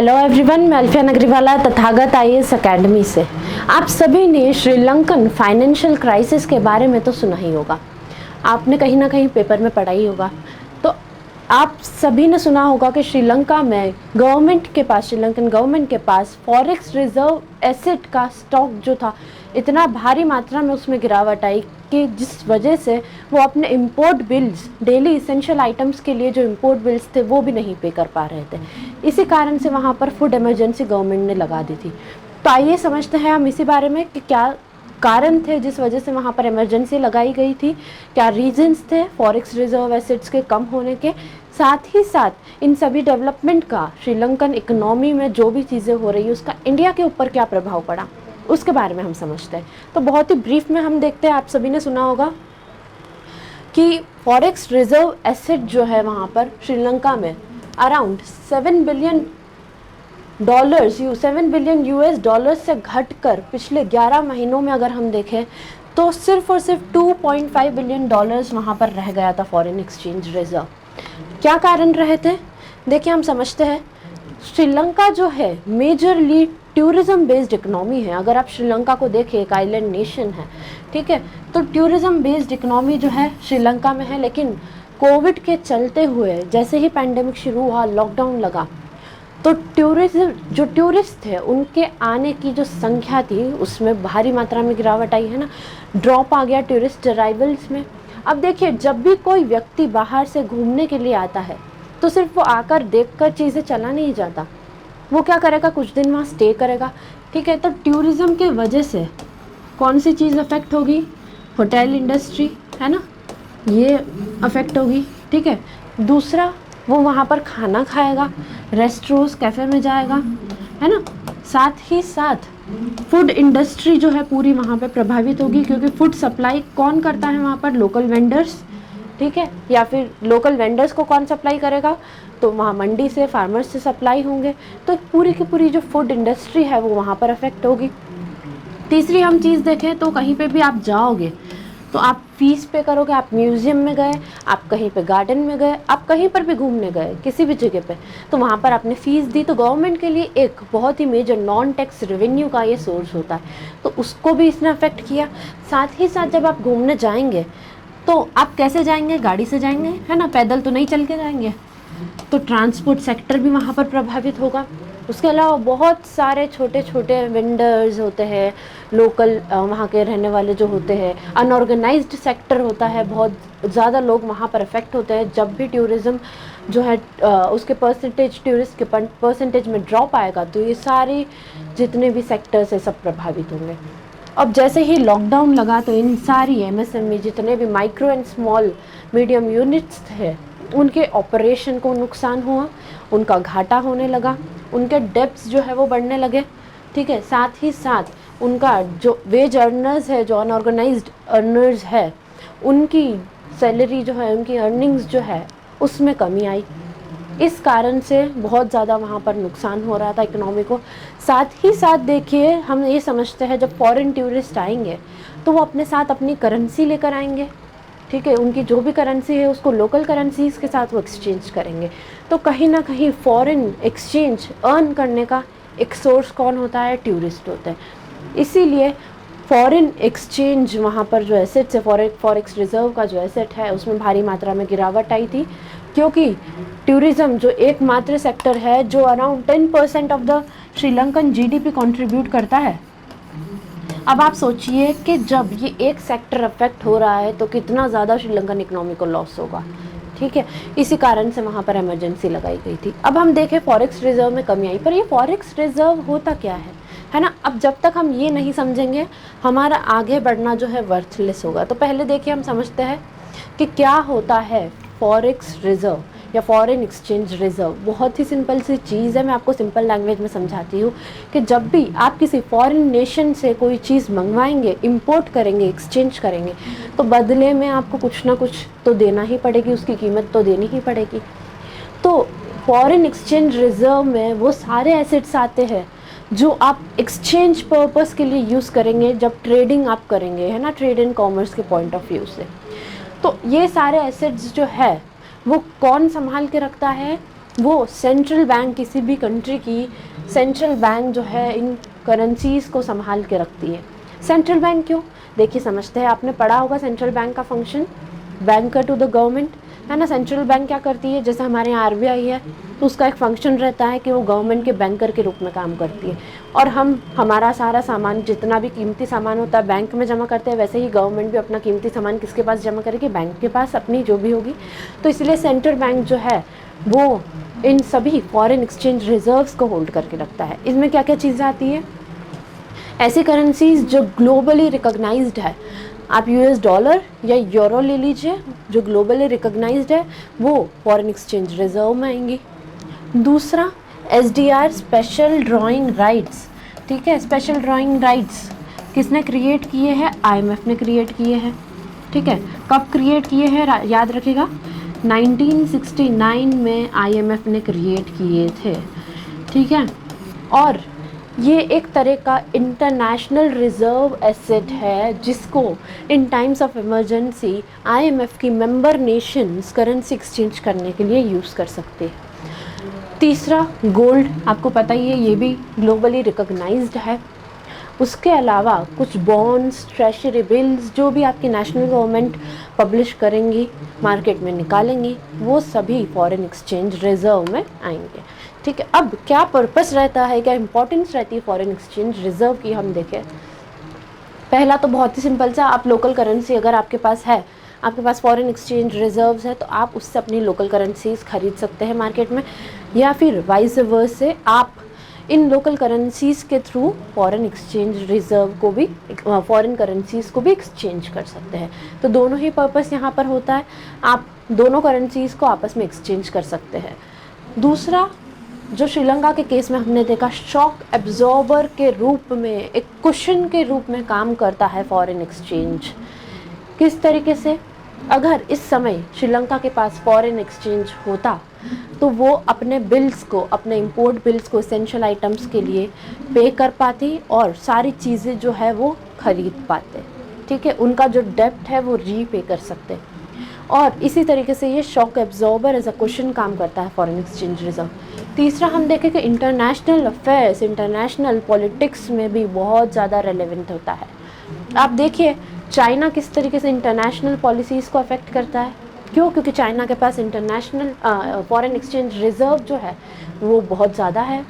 Hello everyone, मैं Alfiya नगरीवाला Tathagata IAS academy से। आप सभी ने श्रीलंकन फाइनेंशियल क्राइसिस के बारे में तो सुना ही होगा, आपने कहीं ना कहीं पेपर में पढ़ा ही होगा। तो आप सभी ने सुना होगा कि श्रीलंका में श्रीलंकन गवर्नमेंट के पास फॉरेक्स रिजर्व एसेट का स्टॉक जो था, इतना भारी मात्रा में उसमें गिरावट आई कि जिस वजह से वो अपने import bills, daily essential items के लिए जो इंपोर्ट बिल्स थे वो भी नहीं पे कर पा रहे थे। इसी कारण से वहाँ पर फूड इमरजेंसी गवर्नमेंट ने लगा दी थी। तो आइए समझते हैं हम इसी बारे में कि क्या कारण थे जिस वजह से वहाँ पर इमरजेंसी लगाई गई थी, क्या रीजंस थे फॉरेक्स रिजर्व एसेट्स के कम होने के, साथ ही साथ इन सभी डेवलपमेंट का श्रीलंकन इकोनॉमी में जो भी चीज़ें हो रही है उसका इंडिया के ऊपर क्या प्रभाव पड़ा, उसके बारे में हम समझते हैं। तो बहुत ही ब्रीफ में हम देखते हैं। आप सभी ने सुना होगा कि फॉरेक्स रिजर्व एसेट जो है वहाँ पर श्रीलंका में अराउंड 7 बिलियन यूएस डॉलर से घटकर पिछले 11 महीनों में अगर हम देखें तो सिर्फ और सिर्फ 2.5 बिलियन डॉलर्स वहाँ पर रह गया था फॉरेन एक्सचेंज रिजर्व। क्या कारण रहे थे? देखिए, हम समझते हैं श्रीलंका जो है मेजरली टूरिज्म बेस्ड इकोनॉमी है। अगर आप श्रीलंका को देखें, एक आइलैंड नेशन है, ठीक है, तो टूरिज्म बेस्ड इकोनॉमी जो है श्रीलंका में है। लेकिन कोविड के चलते हुए जैसे ही पैंडेमिक शुरू हुआ, लॉकडाउन लगा, तो टूरिस्ट थे उनके आने की जो संख्या थी उसमें भारी मात्रा में गिरावट आई है ना, ड्रॉप आ गया टूरिस्ट अराइवल्स में। अब देखिए, जब भी कोई व्यक्ति बाहर से घूमने के लिए आता है तो सिर्फ वो आकर देखकर चीज़ें चला नहीं जाता, वो क्या करेगा, कुछ दिन वहाँ स्टे करेगा, ठीक है। तो टूरिज़्म के वजह से कौन सी चीज़ अफेक्ट होगी? होटल इंडस्ट्री, है ना, ये अफेक्ट होगी, ठीक है। दूसरा, वो वहाँ पर खाना खाएगा, रेस्टोरेंट्स, कैफ़े में जाएगा, है ना। साथ ही साथ फूड इंडस्ट्री जो है पूरी वहाँ पे प्रभावित होगी, क्योंकि फूड सप्लाई कौन करता है वहाँ पर? लोकल वेंडर्स, ठीक है। या फिर लोकल वेंडर्स को कौन सप्लाई करेगा? तो वहाँ मंडी से, फार्मर्स से सप्लाई होंगे। तो पूरी की पूरी जो फूड इंडस्ट्री है वो वहाँ पर अफेक्ट होगी। तीसरी हम चीज़ देखें तो कहीं पे भी आप जाओगे तो आप फीस पे करोगे। आप म्यूज़ियम में गए, आप कहीं पे गार्डन में गए, आप कहीं पर भी घूमने गए, किसी भी जगह पे, तो वहाँ पर आपने फ़ीस दी। तो गवर्नमेंट के लिए एक बहुत ही मेजर नॉन टैक्स रेवेन्यू का ये सोर्स होता है, तो उसको भी इसने अफेक्ट किया। साथ ही साथ जब आप घूमने जाएंगे तो आप कैसे जाएंगे? गाड़ी से जाएंगे, है ना, पैदल तो नहीं चल के जाएंगे। तो ट्रांसपोर्ट सेक्टर भी वहाँ पर प्रभावित होगा। उसके अलावा बहुत सारे छोटे छोटे वेंडर्स होते हैं, लोकल वहाँ के रहने वाले जो होते हैं, अनऑर्गेनाइज्ड सेक्टर होता है, बहुत ज़्यादा लोग वहाँ पर अफेक्ट होते हैं। जब भी टूरिज़्म जो है उसके परसेंटेज, टूरिस्ट के परसेंटेज में ड्रॉप आएगा तो ये सारे जितने भी सेक्टर्स है सब प्रभावित होंगे। अब जैसे ही लॉकडाउन लगा तो इन सारी एमएसएमई, जितने भी micro and small medium units थे, उनके ऑपरेशन को नुकसान हुआ, उनका घाटा होने लगा, उनके डेब्ट्स जो है वो बढ़ने लगे, ठीक है। साथ ही साथ उनका जो वेज अर्नर्स है, जो अनऑर्गेनाइज्ड अर्नर्स है, उनकी सैलरी जो है, उनकी अर्निंग्स जो है उसमें कमी आई। इस कारण से बहुत ज़्यादा वहाँ पर नुकसान हो रहा था इकोनॉमी को। साथ ही साथ देखिए, हम ये समझते हैं जब फॉरेन टूरिस्ट आएंगे तो वो अपने साथ अपनी करेंसी लेकर आएंगे, ठीक है। उनकी जो भी करेंसी है उसको लोकल करेंसीज के साथ वो एक्सचेंज करेंगे। तो कहीं ना कहीं फॉरेन एक्सचेंज अर्न करने का एक सोर्स कौन होता है? टूरिस्ट होते हैं। इसीलिए फॉरेन एक्सचेंज वहाँ पर जो एसेट्स है, फॉरेक्स रिजर्व का जो एसेट है उसमें भारी मात्रा में गिरावट आई थी, क्योंकि टूरिज़्म जो एकमात्र सेक्टर है जो around 10% of the Sri Lankan GDP contribute करता है। अब आप सोचिए कि जब ये एक सेक्टर अफेक्ट हो रहा है तो कितना ज़्यादा श्रीलंकन इकोनॉमी को लॉस होगा, ठीक है। इसी कारण से वहाँ पर इमरजेंसी लगाई गई थी। अब हम देखें फॉरेक्स रिजर्व में कमी आई, पर ये फॉरेक्स रिजर्व होता क्या है ना। अब जब तक हम ये नहीं समझेंगे हमारा आगे बढ़ना जो है वर्थलेस होगा। तो पहले देखिए, हम समझते हैं कि क्या होता है फॉरेक्स रिजर्व या फॉरेन एक्सचेंज रिजर्व। बहुत ही सिंपल सी चीज़ है, मैं आपको सिंपल लैंग्वेज में समझाती हूँ कि जब भी आप किसी फॉरेन नेशन से कोई चीज़ मंगवाएंगे, इंपोर्ट करेंगे, एक्सचेंज करेंगे, तो बदले में आपको कुछ ना कुछ तो देना ही पड़ेगी, उसकी कीमत तो देनी ही पड़ेगी। तो फॉरेन एक्सचेंज रिजर्व में वो सारे एसेट्स आते हैं जो आप एक्सचेंज पर्पस के लिए यूज़ करेंगे जब ट्रेडिंग आप करेंगे, है ना, ट्रेड एंड कॉमर्स के पॉइंट ऑफ व्यू से। तो ये सारे एसेट्स जो है वो कौन संभाल के रखता है? वो सेंट्रल बैंक, किसी भी कंट्री की सेंट्रल बैंक जो है इन करेंसीज़ को संभाल के रखती है। सेंट्रल बैंक क्यों? देखिए समझते हैं, आपने पढ़ा होगा सेंट्रल बैंक का function, banker to the government, है ना। सेंट्रल बैंक क्या करती है, जैसे हमारे यहाँ आरबीआई है तो उसका एक फंक्शन रहता है कि वो गवर्नमेंट के बैंकर के रूप में काम करती है। और हम हमारा सारा सामान, जितना भी कीमती सामान होता है बैंक में जमा करते हैं, वैसे ही गवर्नमेंट भी अपना कीमती सामान किसके पास जमा करेगी, बैंक के पास, अपनी जो भी होगी। तो इसलिए सेंट्रल बैंक जो है वो इन सभी फॉरेन एक्सचेंज रिजर्व्स को होल्ड करके रखता है। इसमें क्या क्या चीज़ें आती है, ऐसी करेंसीज जो ग्लोबली रिकॉग्नाइज्ड है। आप यूएस डॉलर या यूरो ले लीजिए, जो ग्लोबली रिकॉग्नाइज्ड है वो फॉरेन एक्सचेंज रिजर्व में आएंगी। दूसरा एसडीआर, स्पेशल ड्राइंग राइट्स, ठीक है। स्पेशल ड्राइंग राइट्स किसने क्रिएट किए हैं, आईएमएफ ने क्रिएट किए हैं, ठीक है। कब क्रिएट किए हैं याद रखिएगा, 1969 में आईएमएफ ने क्रिएट किए थे, ठीक है। और ये एक तरह का इंटरनेशनल रिजर्व एसेट है जिसको इन टाइम्स ऑफ इमरजेंसी आईएमएफ की मेंबर नेशंस करेंसी एक्सचेंज करने के लिए यूज़ कर सकते हैं। तीसरा गोल्ड, आपको पता ही है ये भी ग्लोबली रिकॉग्नाइज्ड है। उसके अलावा कुछ बॉन्ड्स, ट्रेजरी बिल्स जो भी आपकी नेशनल गवर्नमेंट पब्लिश करेंगी, मार्केट में निकालेंगी, वो सभी फॉरेन एक्सचेंज रिजर्व में आएंगे, ठीक है। अब क्या पर्पस रहता है, क्या इंपॉर्टेंस रहती है फॉरेन एक्सचेंज रिजर्व की, हम देखें। पहला तो बहुत ही सिंपल सा, आप लोकल करेंसी अगर आपके पास है, आपके पास फॉरेन एक्सचेंज रिजर्व्स है, तो आप उससे अपनी लोकल करेंसीज खरीद सकते हैं मार्केट में, या फिर वाइस वर्सा से आप इन लोकल करेंसीज के थ्रू फॉरेन एक्सचेंज रिजर्व को भी, फॉरेन करेंसीज को भी एक्सचेंज कर सकते हैं। तो दोनों ही पर्पस यहाँ पर होता है, आप दोनों करेंसीज को आपस में एक्सचेंज कर सकते हैं। दूसरा, जो श्रीलंका के केस में हमने देखा, शॉक एब्जॉर्बर के रूप में, एक कुशन के रूप में काम करता है फॉरेन एक्सचेंज। किस तरीके से, अगर इस समय श्रीलंका के पास फॉरेन एक्सचेंज होता तो वो अपने बिल्स को, अपने इंपोर्ट बिल्स को एसेंशियल आइटम्स के लिए पे कर पाती और सारी चीज़ें जो है वो खरीद पाते, ठीक है। उनका जो डेब्ट है वो रीपे कर सकते। और इसी तरीके से ये shock absorber as a question काम करता है फॉरेन एक्सचेंज रिजर्व। तीसरा, हम देखें कि इंटरनेशनल अफेयर्स, इंटरनेशनल पॉलिटिक्स में भी बहुत ज़्यादा रेलेवेंट होता है। आप देखिए चाइना किस तरीके से इंटरनेशनल पॉलिसीज़ को अफेक्ट करता है। क्यों? क्योंकि चाइना के पास इंटरनेशनल फॉरेन एक्सचेंज रिजर्व जो है वो बहुत ज़्यादा है।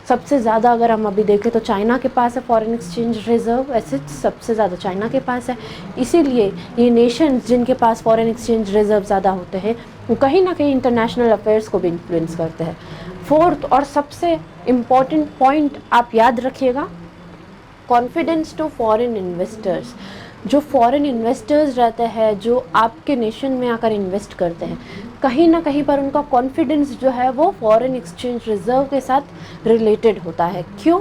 सबसे ज़्यादा अगर हम अभी देखें तो चाइना के पास है फॉरेन एक्सचेंज रिजर्व एसेट्स, सबसे ज़्यादा चाइना के पास है। इसीलिए ये नेशंस जिनके पास फॉरेन एक्सचेंज रिजर्व ज़्यादा होते हैं वो कहीं ना कहीं इंटरनेशनल अफेयर्स को भी इन्फ्लुएंस करते हैं। फोर्थ और सबसे इम्पॉर्टेंट पॉइंट आप याद रखिएगा, कॉन्फिडेंस टू फॉरेन इन्वेस्टर्स। जो फॉरेन इन्वेस्टर्स रहते हैं, जो आपके नेशन में आकर इन्वेस्ट करते हैं, कहीं ना कहीं पर उनका कॉन्फिडेंस जो है वो फॉरेन एक्सचेंज रिजर्व के साथ रिलेटेड होता है। क्यों?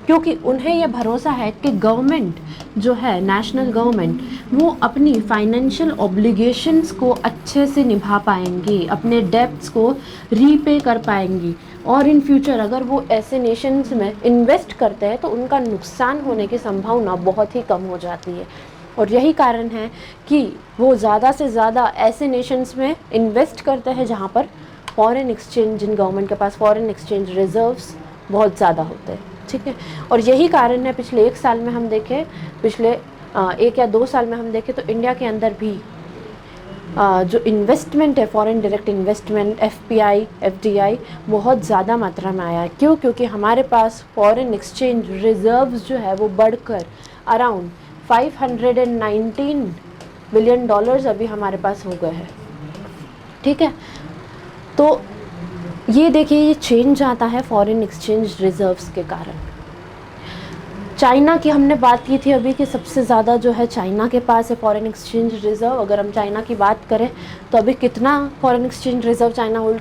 क्योंकि उन्हें यह भरोसा है कि गवर्नमेंट जो है, नेशनल गवर्नमेंट, वो अपनी फाइनेंशियल ऑब्लिगेशंस को अच्छे से निभा पाएंगी, अपने डेब्ट्स को रीपे कर पाएंगी, और इन फ्यूचर अगर वो ऐसे नेशंस में इन्वेस्ट करते हैं तो उनका नुकसान होने की संभावना बहुत ही कम हो जाती है। और यही कारण है कि वो ज़्यादा से ज़्यादा ऐसे नेशंस में इन्वेस्ट करते हैं जहाँ पर फॉरेन एक्सचेंज, जिन गवर्नमेंट के पास फॉरेन एक्सचेंज रिजर्व्स बहुत ज़्यादा होते हैं, ठीक है। और यही कारण है, पिछले 1 साल में हम देखें, पिछले 1 या 2 साल में हम देखें तो इंडिया के अंदर भी जो इन्वेस्टमेंट है, foreign direct investment, FPI, FDI, बहुत ज़्यादा मात्रा में आया है। क्यों? क्योंकि हमारे पास फॉरेन एक्सचेंज रिजर्व्स जो है वो बढ़कर अराउंड $519 बिलियन अभी हमारे पास हो गए हैं, ठीक है। तो ये देखिए, ये चेंज आता है फॉरेन एक्सचेंज रिजर्व्स के कारण। चाइना की हमने बात की थी अभी कि सबसे ज़्यादा जो है चाइना के पास है फॉरेन एक्सचेंज रिजर्व। अगर हम चाइना की बात करें तो अभी कितना foreign exchange reserve China hold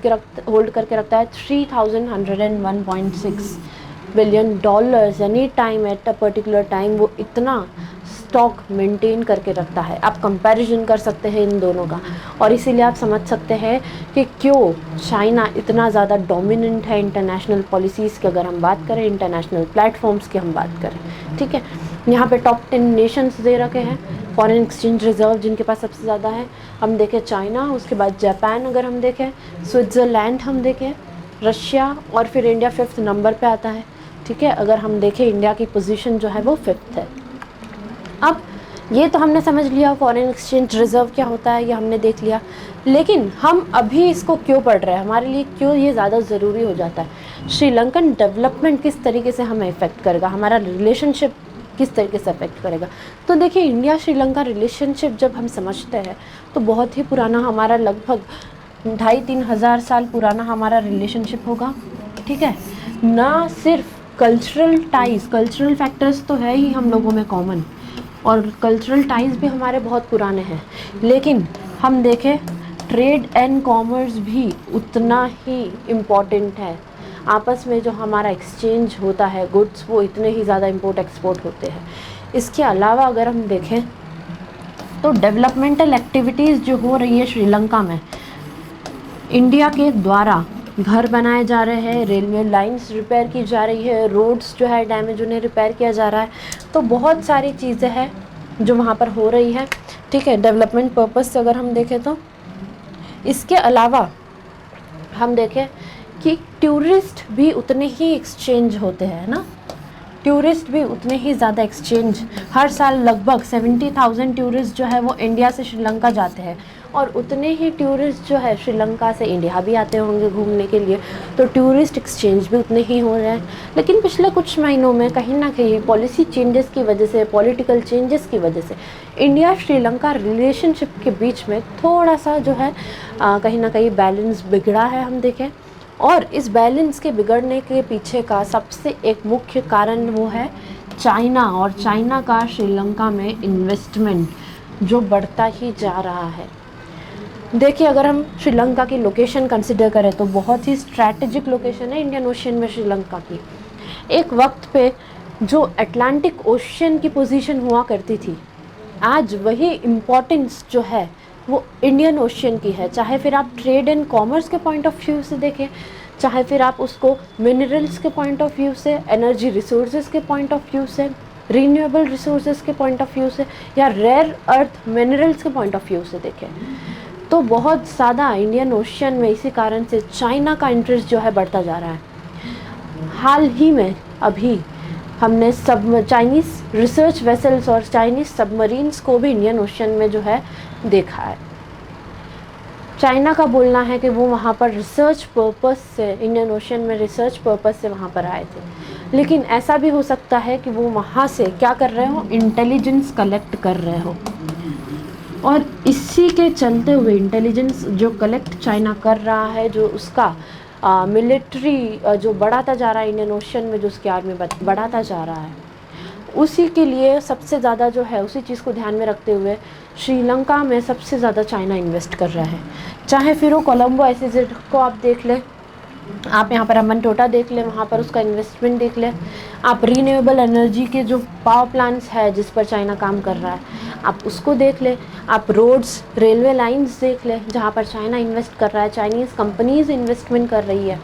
करके रखता है, $3101.6 billion. Any time at a particular time वो इतना स्टॉक मेंटेन करके रखता है। आप कंपैरिजन कर सकते हैं इन दोनों का, और इसीलिए आप समझ सकते हैं कि क्यों चाइना इतना ज़्यादा डोमिनेंट है इंटरनेशनल पॉलिसीज़ की। अगर हम बात करें, इंटरनेशनल प्लेटफॉर्म्स की हम बात करें, ठीक है। यहाँ पे टॉप 10 नेशंस दे रखे हैं फॉरेन एक्सचेंज रिजर्व जिनके पास सबसे ज़्यादा है। हम देखें चाइना, उसके बाद जापान, अगर हम देखें स्विट्ज़रलैंड, हम देखें रशिया और फिर इंडिया 5th नंबर पे आता है। ठीक है, अगर हम देखें इंडिया की पोजीशन जो है वो 5th है। अब ये तो हमने समझ लिया फॉरेन एक्सचेंज रिजर्व क्या होता है, ये हमने देख लिया। लेकिन हम अभी इसको क्यों पढ़ रहे हैं, हमारे लिए क्यों ये ज़्यादा ज़रूरी हो जाता है? श्रीलंकन डेवलपमेंट किस तरीके से हमें इफ़ेक्ट करेगा, हमारा रिलेशनशिप किस तरीके से अफेक्ट करेगा। तो देखिए, इंडिया श्रीलंका रिलेशनशिप जब हम समझते हैं तो बहुत ही पुराना, हमारा लगभग 2,500-3 हज़ार साल पुराना हमारा रिलेशनशिप होगा। ठीक है, ना सिर्फ कल्चरल टाइज, कल्चरल फैक्टर्स तो है ही हम लोगों में कॉमन, और कल्चरल टाइज भी हमारे बहुत पुराने हैं, लेकिन हम देखें ट्रेड एंड कॉमर्स भी उतना ही इम्पॉर्टेंट है। आपस में जो हमारा एक्सचेंज होता है गुड्स, वो इतने ही ज़्यादा इम्पोर्ट एक्सपोर्ट होते हैं। इसके अलावा अगर हम देखें तो डेवलपमेंटल एक्टिविटीज़ जो हो रही है श्रीलंका में, इंडिया के द्वारा घर बनाए जा रहे हैं, रेलवे लाइंस रिपेयर की जा रही है, रोड्स जो है डैमेज उन्हें रिपेयर किया जा रहा है। तो बहुत सारी चीज़ें हैं जो वहाँ पर हो रही है। ठीक है, डेवलपमेंट पर्पस से अगर हम देखें तो इसके अलावा हम देखें कि टूरिस्ट भी उतने ही एक्सचेंज होते हैं ना, टूरिस्ट भी उतने ही ज़्यादा एक्सचेंज, हर साल लगभग 70,000 टूरिस्ट जो है वो इंडिया से श्रीलंका जाते हैं, और उतने ही टूरिस्ट जो है श्रीलंका से इंडिया भी आते होंगे घूमने के लिए। तो टूरिस्ट एक्सचेंज भी उतने ही हो रहे हैं। लेकिन पिछले कुछ महीनों में कहीं ना कहीं पॉलिसी चेंजेस की वजह से, पॉलिटिकल चेंजेस की वजह से इंडिया श्रीलंका रिलेशनशिप के बीच में थोड़ा सा जो है कहीं ना कहीं बैलेंस बिगड़ा है हम देखें। और इस बैलेंस के बिगड़ने के पीछे का सबसे एक मुख्य कारण वो है चाइना, और चाइना का श्रीलंका में इन्वेस्टमेंट जो बढ़ता ही जा रहा है। देखिए, अगर हम श्रीलंका की लोकेशन कंसिडर करें तो बहुत ही स्ट्रैटेजिक लोकेशन है इंडियन ओशियन में श्रीलंका की। एक वक्त पे जो अटलांटिक ओशियन की पोजीशन हुआ करती थी, आज वही इम्पोर्टेंस जो है वो इंडियन ओशियन की है। चाहे फिर आप ट्रेड एंड कॉमर्स के पॉइंट ऑफ व्यू से देखें, चाहे फिर आप उसको मिनरल्स के पॉइंट ऑफ व्यू से, एनर्जी रिसोर्सेज के पॉइंट ऑफ व्यू से, रीन्यूएबल रिसोर्सेज के पॉइंट ऑफ व्यू से, या रेयर अर्थ मिनरल्स के पॉइंट ऑफ व्यू से देखें, तो बहुत ज़्यादा इंडियन ओशियन में इसी कारण से चाइना का इंटरेस्ट जो है बढ़ता जा रहा है। हाल ही में अभी हमने चाइनीज़ रिसर्च वेसल्स और चाइनीज़ सबमरीन्स को भी इंडियन ओशियन में जो है देखा है। चाइना का बोलना है कि वो वहाँ पर रिसर्च पर्पस से, इंडियन ओशियन में रिसर्च पर्पस से वहाँ पर आए थे। लेकिन ऐसा भी हो सकता है कि वो वहाँ से क्या कर रहे हो, इंटेलिजेंस कलेक्ट कर रहे हो, और इसी के चलते हुए इंटेलिजेंस जो कलेक्ट चाइना कर रहा है, जो उसका मिलिट्री जो बढ़ाता जा रहा है इंडियन ओशियन में, जो उसकी आर्मी बढ़ाता जा रहा है, उसी के लिए सबसे ज़्यादा जो है, उसी चीज़ को ध्यान में रखते हुए श्रीलंका में सबसे ज़्यादा चाइना इन्वेस्ट कर रहा है। चाहे फिर वो कोलंबो एसईजेड को आप देख लें, आप यहाँ पर अमन टोटा देख लें, वहाँ पर उसका इन्वेस्टमेंट देख लें, आप रीन्यूएबल एनर्जी के जो पावर प्लांट्स है जिस पर चाइना काम कर रहा है आप उसको देख लें, आप रोड्स, रेलवे लाइंस देख लें जहाँ पर चाइना इन्वेस्ट कर रहा है, चाइनीज़ कंपनीज इन्वेस्टमेंट कर रही है।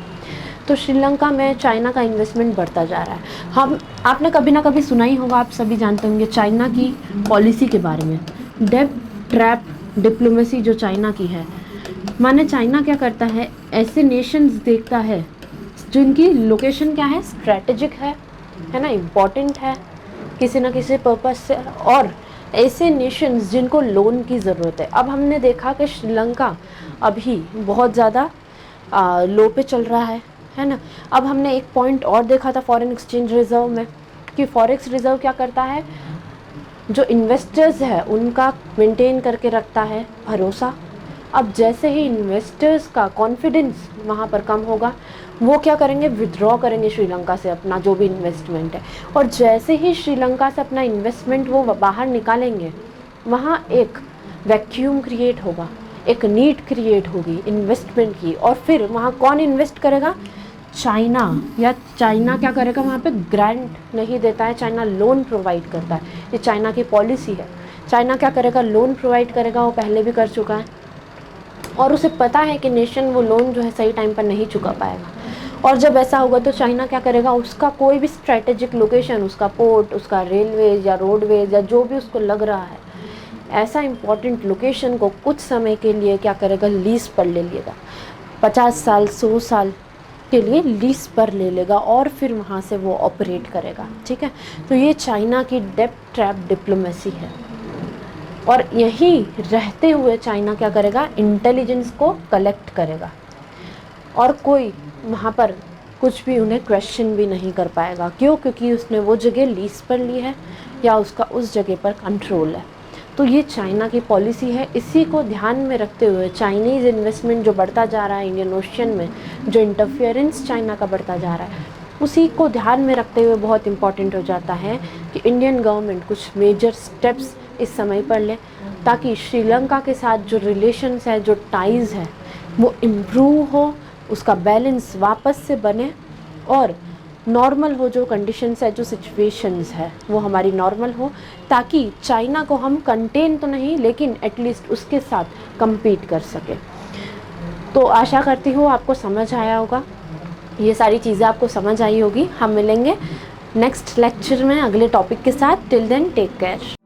तो श्रीलंका में चाइना का इन्वेस्टमेंट बढ़ता जा रहा है। आपने कभी ना कभी सुना ही होगा, आप सभी जानते होंगे चाइना की पॉलिसी के बारे में, डेब्ट ट्रैप डिप्लोमेसी जो चाइना की है। माने चाइना क्या करता है, ऐसे नेशंस देखता है जिनकी लोकेशन क्या है, स्ट्रैटेजिक है ना, इम्पॉर्टेंट है किसी ना किसी पर्पस से, और ऐसे नेशंस जिनको लोन की ज़रूरत है। अब हमने देखा कि श्रीलंका अभी बहुत ज़्यादा लो पे चल रहा है ना। अब हमने एक पॉइंट और देखा था फॉरेन एक्सचेंज रिजर्व में, कि फॉरेक्स रिजर्व क्या करता है, जो इन्वेस्टर्स है उनका मेंटेन करके रखता है भरोसा। अब जैसे ही इन्वेस्टर्स का कॉन्फिडेंस वहाँ पर कम होगा, वो क्या करेंगे, विड्रॉ करेंगे श्रीलंका से अपना जो भी इन्वेस्टमेंट है, और जैसे ही श्रीलंका से अपना इन्वेस्टमेंट वो बाहर निकालेंगे, वहाँ एक वैक्यूम क्रिएट होगा, एक नीड क्रिएट होगी इन्वेस्टमेंट की, और फिर वहाँ कौन इन्वेस्ट करेगा, चाइना। या चाइना क्या करेगा, वहाँ पे ग्रांट नहीं देता है, चाइना लोन प्रोवाइड करता है, ये चाइना की पॉलिसी है। चाइना क्या करेगा, लोन प्रोवाइड करेगा, वो पहले भी कर चुका है, और उसे पता है कि नेशन वो लोन जो है सही टाइम पर नहीं चुका पाएगा। और जब ऐसा होगा तो चाइना क्या करेगा, उसका कोई भी स्ट्रैटेजिक लोकेशन, उसका पोर्ट, उसका रेलवेज या रोडवेज या जो भी उसको लग रहा है, ऐसा इम्पॉर्टेंट लोकेशन को कुछ समय के लिए क्या करेगा, लीज पर ले लेगा, 50 साल 100 साल के लिए लीज पर ले लेगा और फिर वहाँ से वो ऑपरेट करेगा, ठीक है। तो ये चाइना की डेट ट्रैप डिप्लोमेसी है। और यहीं रहते हुए चाइना क्या करेगा, इंटेलिजेंस को कलेक्ट करेगा और कोई वहाँ पर कुछ भी उन्हें क्वेश्चन भी नहीं कर पाएगा। क्यों? क्योंकि उसने वो जगह लीज पर ली है या उसका उस जगह पर कंट्रोल है। तो ये चाइना की पॉलिसी है। इसी को ध्यान में रखते हुए चाइनीज़ इन्वेस्टमेंट जो बढ़ता जा रहा है इंडियन ओशन में, जो इंटरफेरेंस चाइना का बढ़ता जा रहा है, उसी को ध्यान में रखते हुए बहुत इम्पॉर्टेंट हो जाता है कि इंडियन गवर्नमेंट कुछ मेजर स्टेप्स इस समय पर ले, ताकि श्रीलंका के साथ जो रिलेशंस है, जो टाइज़ है, वो इम्प्रूव हो, उसका बैलेंस वापस से बने और नॉर्मल हो। जो कंडीशंस है, जो सिचुएशंस है, वो हमारी नॉर्मल हो, ताकि चाइना को हम कंटेन तो नहीं लेकिन एटलीस्ट उसके साथ compete कर सके। तो आशा करती हूँ आपको समझ आया होगा, ये सारी चीज़ें आपको समझ आई होगी। हम मिलेंगे नेक्स्ट लेक्चर में अगले टॉपिक के साथ। Till then take care.